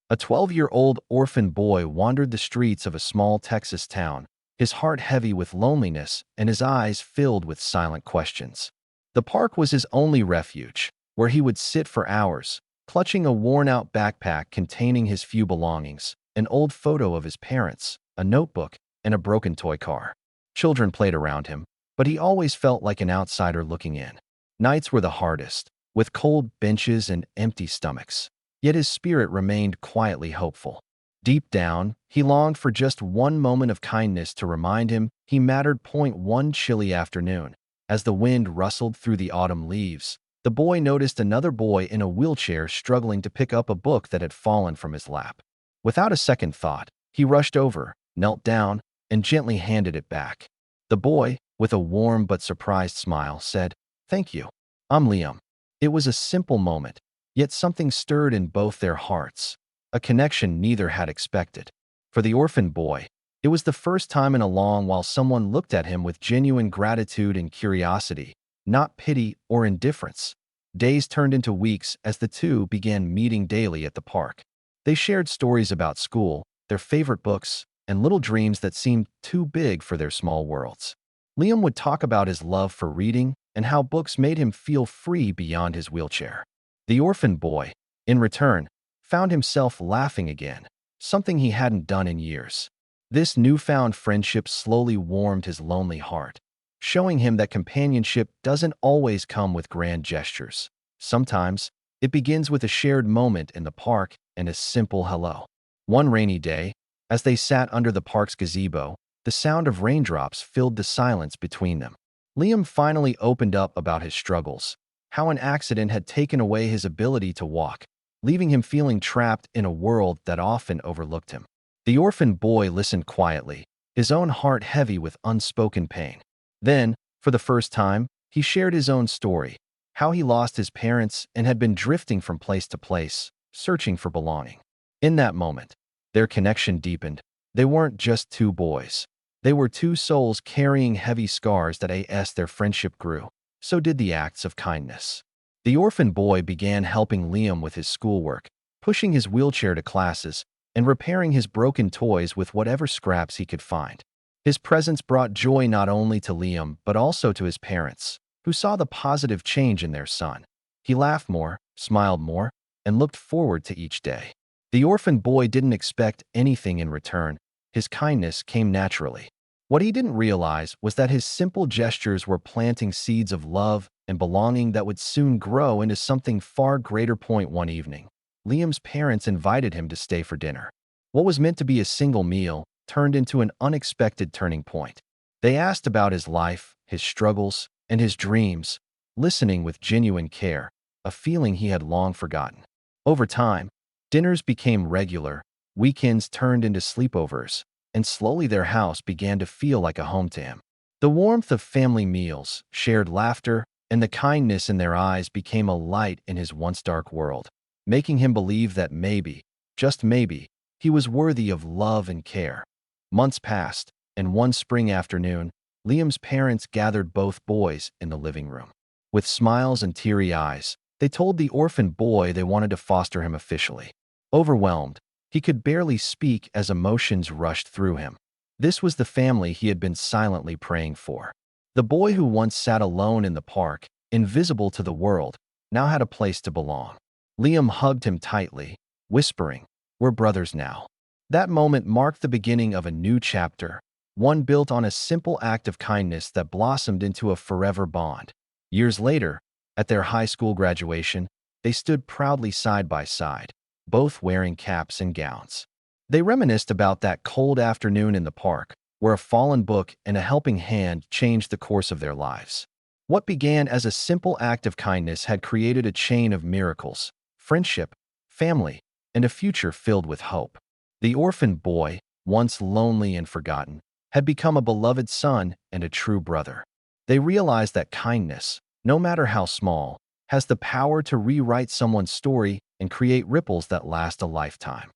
A 12-year-old orphan boy wandered the streets of a small Texas town, his heart heavy with loneliness and his eyes filled with silent questions. The park was his only refuge, where he would sit for hours, clutching a worn-out backpack containing his few belongings, an old photo of his parents, a notebook, and a broken toy car. Children played around him, but he always felt like an outsider looking in. Nights were the hardest, with cold benches and empty stomachs. Yet his spirit remained quietly hopeful. Deep down, he longed for just one moment of kindness to remind him he mattered. One chilly afternoon, as the wind rustled through the autumn leaves, the boy noticed another boy in a wheelchair struggling to pick up a book that had fallen from his lap. Without a second thought, he rushed over, knelt down, and gently handed it back. The boy, with a warm but surprised smile, said, "Thank you. I'm Liam." It was a simple moment, yet something stirred in both their hearts, a connection neither had expected. For the orphan boy, it was the first time in a long while someone looked at him with genuine gratitude and curiosity, not pity or indifference. Days turned into weeks as the two began meeting daily at the park. They shared stories about school, their favorite books, and little dreams that seemed too big for their small worlds. Liam would talk about his love for reading and how books made him feel free beyond his wheelchair. The orphan boy, in return, found himself laughing again, something he hadn't done in years. This newfound friendship slowly warmed his lonely heart, showing him that companionship doesn't always come with grand gestures. Sometimes, it begins with a shared moment in the park and a simple hello. One rainy day, as they sat under the park's gazebo, the sound of raindrops filled the silence between them. Liam finally opened up about his struggles, how an accident had taken away his ability to walk, leaving him feeling trapped in a world that often overlooked him. The orphan boy listened quietly, his own heart heavy with unspoken pain. Then, for the first time, he shared his own story, how he lost his parents and had been drifting from place to place, searching for belonging. In that moment, their connection deepened. They weren't just two boys. They were two souls carrying heavy scars that as their friendship grew, so did the acts of kindness. The orphan boy began helping Liam with his schoolwork, pushing his wheelchair to classes, and repairing his broken toys with whatever scraps he could find. His presence brought joy not only to Liam but also to his parents, who saw the positive change in their son. He laughed more, smiled more, and looked forward to each day. The orphan boy didn't expect anything in return. His kindness came naturally. What he didn't realize was that his simple gestures were planting seeds of love and belonging that would soon grow into something far greater. One evening, Liam's parents invited him to stay for dinner. What was meant to be a single meal turned into an unexpected turning point. They asked about his life, his struggles, and his dreams, listening with genuine care, a feeling he had long forgotten. Over time, dinners became regular, weekends turned into sleepovers, and slowly their house began to feel like a home to him. The warmth of family meals, shared laughter, and the kindness in their eyes became a light in his once dark world, making him believe that maybe, just maybe, he was worthy of love and care. Months passed, and one spring afternoon, Liam's parents gathered both boys in the living room. With smiles and teary eyes, they told the orphan boy they wanted to foster him officially. Overwhelmed, he could barely speak as emotions rushed through him. This was the family he had been silently praying for. The boy who once sat alone in the park, invisible to the world, now had a place to belong. Liam hugged him tightly, whispering, "We're brothers now." That moment marked the beginning of a new chapter, one built on a simple act of kindness that blossomed into a forever bond. Years later, at their high school graduation, they stood proudly side by side, both wearing caps and gowns. They reminisced about that cold afternoon in the park, where a fallen book and a helping hand changed the course of their lives. What began as a simple act of kindness had created a chain of miracles, friendship, family, and a future filled with hope. The orphan boy, once lonely and forgotten, had become a beloved son and a true brother. They realized that kindness, no matter how small, has the power to rewrite someone's story and create ripples that last a lifetime.